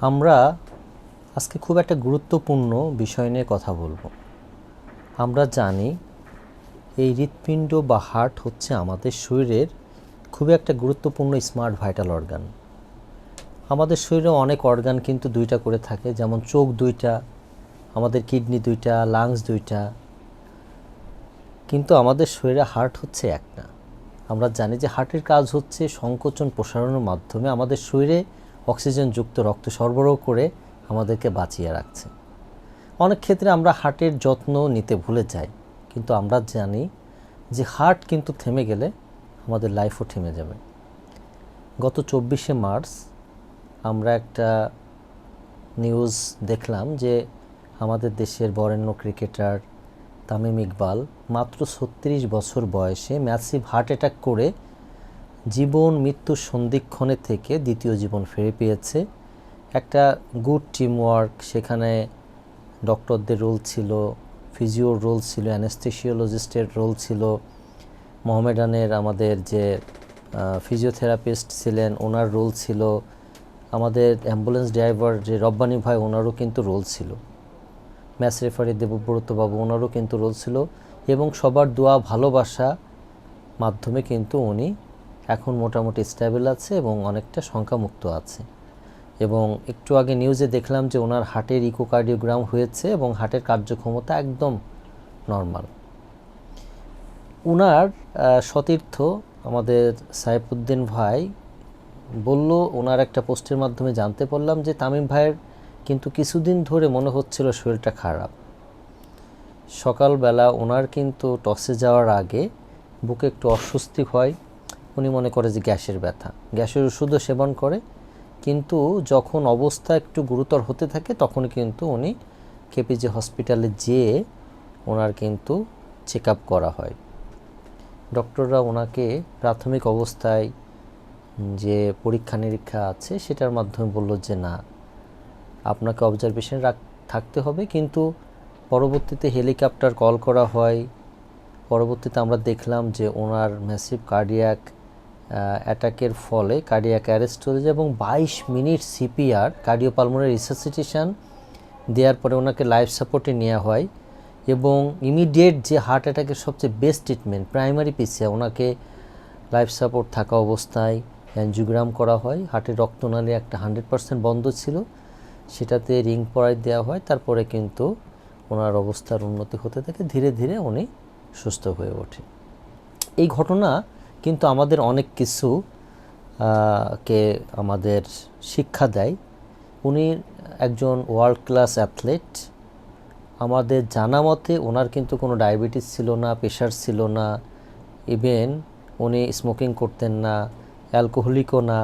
আমরা আজকে খুব একটা গুরুত্বপূর্ণ বিষয় নিয়ে কথা বলবো। আমরা জানি এই হৃৎপিণ্ড বা হার্ট হচ্ছে আমাদের শরীরের খুবই একটা গুরুত্বপূর্ণ স্মার্ট ভাইটাল অর্গান। আমাদের শরীরে অনেক অর্গান কিন্তু দুইটা করে থাকে, যেমন চোখ দুইটা, আমাদের কিডনি দুইটা, লাংস দুইটা, কিন্তু আমাদের শরীরে হার্ট হচ্ছে একটা। আমরা জানি যে হার্টের কাজ হচ্ছে সংকোচন প্রসারণের মাধ্যমে আমাদের শরীরে অক্সিজেনযুক্ত রক্ত সরবরাহ করে আমাদেরকে বাঁচিয়ে রাখছে। অনেক ক্ষেত্রে আমরা হার্টের যত্ন নিতে ভুলে যাই, কিন্তু আমরা জানি যে হার্ট কিন্তু থেমে গেলে আমাদের লাইফও থেমে যাবে। গত 24শে মার্চ আমরা একটা নিউজ দেখলাম যে আমাদের দেশের বরেণ্য ক্রিকেটার তামিম ইকবাল মাত্র 36 বছর বয়সে ম্যাসিভ হার্ট অ্যাটাক করে জীবন মৃত্যুর সন্ধিক্ষণে থেকে দ্বিতীয় জীবন ফিরে পেয়েছে। একটা গুড টিমওয়ার্ক, সেখানে ডক্টরদের রোল ছিল, ফিজিওর রোল ছিল, অ্যানেস্থেসিওলজিস্টের রোল ছিল, মোহামেডানের আমাদের যে ফিজিওথেরাপিস্ট ছিলেন ওনার রোল ছিল, আমাদের অ্যাম্বুলেন্স ড্রাইভার যে রব্বানি ভাই ওনারও কিন্তু রোল ছিল, ম্যাচ রেফারি দেবব্রত বাবু ওনারও কিন্তু রোল ছিল, এবং সবার দোয়া ভালোবাসা মাধ্যমে কিন্তু উনি এখন মোটামুটি স্টেবল আছে এবং অনেকটা শঙ্কামুক্ত আছে। এবং একটু আগে নিউজে দেখলাম যে ওনার হার্টের ইকোকার্ডিওগ্রাম হয়েছে এবং হার্টের কার্যক্ষমতা একদম নর্মাল। ওনার সতীর্থ আমাদের সাইফুদ্দিন ভাই বলল, ওনার একটা পোস্টের মাধ্যমে জানতে পারলাম যে তামিম ভাইয়ের কিন্তু কিছুদিন ধরে মনে হচ্ছিল শরীরটা খারাপ। সকালবেলা ওনার কিন্তু টসে যাওয়ার আগে বুকে একটু অস্বস্তি হয়, উনি মনে করে যে গ্যাসের ব্যথা, গ্যাসের ওষুধও সেবন করে, কিন্তু যখন অবস্থা একটু গুরুতর হতে থাকে তখন কিন্তু উনি কেপিজি হসপিটালে যেয়ে ওনার কিন্তু চেক আপ করা হয়। ডক্টররা ওনাকে প্রাথমিক অবস্থায় যে পরীক্ষা নিরীক্ষা আছে সেটার মাধ্যমে বলল যে না, আপনাকে অবজারভেশন থাকতে হবে, কিন্তু পরবর্তীতে হেলিকপ্টার কল করা হয়। পরবর্তীতে আমরা দেখলাম যে ওনার ম্যাসিভ কার্ডিয়াক অ্যাটাকের ফলে কার্ডিয়াক অ্যারেস্ট হয়ে যায় এবং 22 মিনিট সিপিআর কার্ডিওপালমোনারি রিসাসিটেশন দেওয়ার পরে ওনাকে লাইফ সাপোর্টে নেওয়া হয়। এবং ইমিডিয়েট যে হার্ট অ্যাটাকের সবচেয়ে বেস্ট ট্রিটমেন্ট প্রাইমারি পিসিআর, ওনাকে লাইফ সাপোর্ট থাকা অবস্থায় অ্যানজিওগ্রাম করা হয়। হার্টের রক্তনালী একটা 100% বন্ধ ছিল, সেটাতে রিং পরাই দেওয়া হয়। তারপরে কিন্তু ওনার অবস্থার উন্নতি হতে থাকে, ধীরে ধীরে উনি সুস্থ হয়ে ওঠে। এই ঘটনা কিন্তু আমাদের অনেক কিছু কে আমাদের শিক্ষা দেয়। উনি একজন ওয়ার্ল্ড ক্লাস অ্যাথলেট। আমাদের জানা মতে ওনার কিন্তু কোনো ডায়াবেটিস ছিল না, প্রেশার ছিল না, ইভেন উনি স্মোকিং করতেন না, অ্যালকোহলিকও না,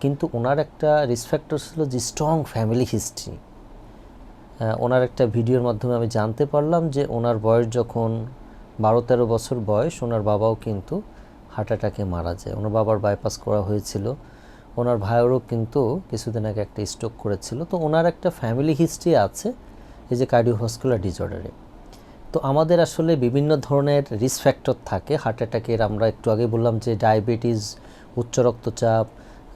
কিন্তু ওনার একটা রিস্ক ফ্যাক্টর ছিল যে স্ট্রং ফ্যামিলি হিস্ট্রি। ওনার একটা ভিডিওর মাধ্যমে আমি জানতে পারলাম যে ওনার বয়স যখন 12-13 বছর বয়স, ওনার বাবাও কিন্তু হার্ট অ্যাটাকে মারা যায়। ওনার বাবার বাইপাস করা হয়েছিল, ওনার ভাইয়েরও কিন্তু কিছুদিন আগে একটা স্ট্রোক করেছিল। তো ওনার একটা ফ্যামিলি হিস্ট্রি আছে এই যে কার্ডিওভাস্কুলার ডিসঅর্ডারে। তো আমাদের আসলে বিভিন্ন ধরনের রিস্ক ফ্যাক্টর থাকে হার্ট অ্যাটাকের। আমরা একটু আগে বললাম যে ডায়াবেটিস, উচ্চ রক্তচাপ,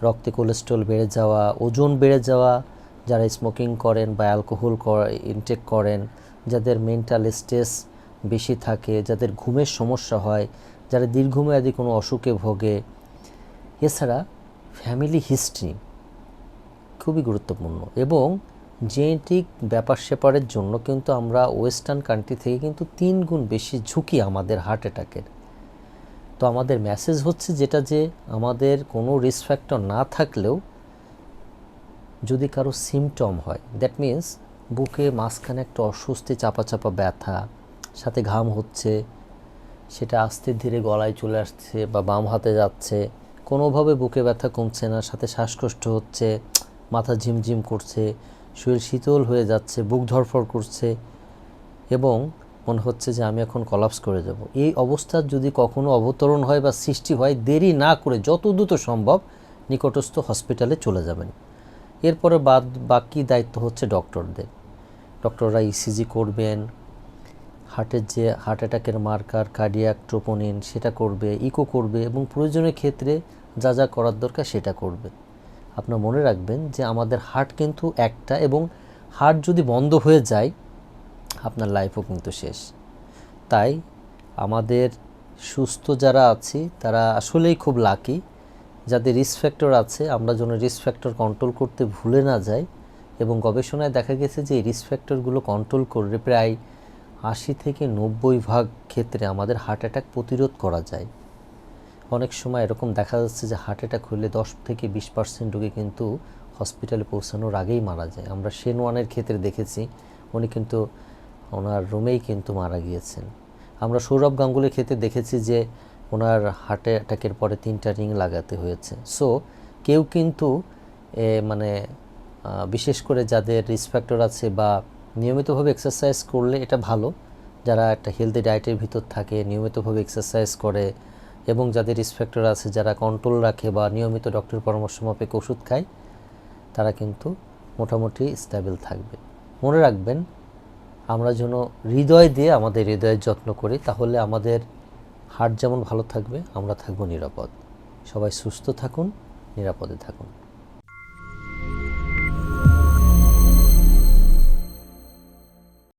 রক্তে কোলেস্ট্রল বেড়ে যাওয়া, ওজন বেড়ে যাওয়া, যারা স্মোকিং করেন বা অ্যালকোহল ইনটেক করেন, যাদের মেন্টাল স্ট্রেস বেশি থাকে, যাদের ঘুমের সমস্যা হয়, যারা দীর্ঘমেয়াদী কোনো অসুখে ভোগে। এছাড়া ফ্যামিলি হিস্ট্রি খুবই গুরুত্বপূর্ণ। এবং জেনেটিক ব্যাপার স্যাপারের জন্য কিন্তু আমরা ওয়েস্টার্ন কান্ট্রি থেকে কিন্তু 3 গুণ বেশি ঝুঁকি আমাদের হার্ট অ্যাটাকের। তো আমাদের মেসেজ হচ্ছে যেটা, যে আমাদের কোনো রিস্ক ফ্যাক্টর না থাকলেও যদি কারো সিমটম হয়, দ্যাট মিন্স বুকে মাঝখানে একটা অস্বস্তি, চাপা চাপা ব্যথা, সাথে ঘাম হচ্ছে, সেটা আস্তে ধীরে গলায় চলে আসছে বা বাম হাতে যাচ্ছে, কোনোভাবে বুকে ব্যথা কমছে না, সাথে শ্বাসকষ্ট হচ্ছে, মাথা ঝিমঝিম করছে, শরীর শীতল হয়ে যাচ্ছে, বুক ধড়ফড় করছে এবং মনে হচ্ছে যে আমি এখন কলাপস করে যাব, এই অবস্থার যদি কখনো অবতরণ হয় বা সৃষ্টি হয়, দেরি না করে যত দ্রুত সম্ভব নিকটস্থ হসপিটালে চলে যাবেন। এরপরে বাকি দায়িত্ব হচ্ছে ডক্টরদের। ডক্টররা ইসিজি করবেন, হার্টের যে হার্ট অ্যাটাকের মার্কার কার্ডিয়াক ট্রোপোনিন সেটা করবে, ইকো করবে এবং প্রয়োজনীয় ক্ষেত্রে যা যা করার দরকার সেটা করবে। আপনার মনে রাখবেন যে আমাদের হার্ট কিন্তু একটা, এবং হার্ট যদি বন্ধ হয়ে যায় আপনার লাইফও কিন্তু শেষ। তাই আমাদের সুস্থ যারা আছি তারা আসলেই খুব লাকি। যাদের রিস্ক ফ্যাক্টর আছে আমরা যেন রিস্ক ফ্যাক্টর কন্ট্রোল করতে ভুলে না যাই, এবং গবেষণায় দেখা গেছে যে এই রিস্ক ফ্যাক্টরগুলো কন্ট্রোল করলে প্রায় 80 থেকে 90% ক্ষেত্রে আমাদের হার্ট অ্যাটাক প্রতিরোধ করা যায়। অনেক সময় এরকম দেখা যাচ্ছে যে হার্ট অ্যাটাক হলে 10 থেকে 20% রোগী কিন্তু হসপিটালে পৌঁছানোর আগেই মারা যায়। আমরা শেন ওয়ানের ক্ষেত্রে দেখেছি, উনি কিন্তু ওনার রুমেই কিন্তু মারা গিয়েছেন। আমরা সৌরভ গাঙ্গুলির ক্ষেত্রে দেখেছি যে ওনার হার্ট অ্যাটাকের পরে 3টা রিং লাগাতে হয়েছে। সো কেউ কিন্তু মানে বিশেষ করে যাদের রিস্ক ফ্যাক্টর আছে বা নিয়মিতভাবে এক্সারসাইজ করলে এটা ভালো, যারা একটা হেলদি ডায়েটের ভিতর থাকে, নিয়মিতভাবে এক্সারসাইজ করে, এবং যাদের রিস্ক ফ্যাক্টর আছে যারা কন্ট্রোল রাখে বা নিয়মিত ডক্টরের পরামর্শ মাফিক ওষুধ খায়, তারা কিন্তু মোটামুটি স্টেবল থাকবে। মনে রাখবেন আমরা যেন হৃদয় দিয়ে আমাদের হৃদয়ের যত্ন করি, তাহলে আমাদের হার্ট যেমন ভালো থাকবে আমরা থাকবো নিরাপদ। সবাই সুস্থ থাকুন, নিরাপদে থাকুন।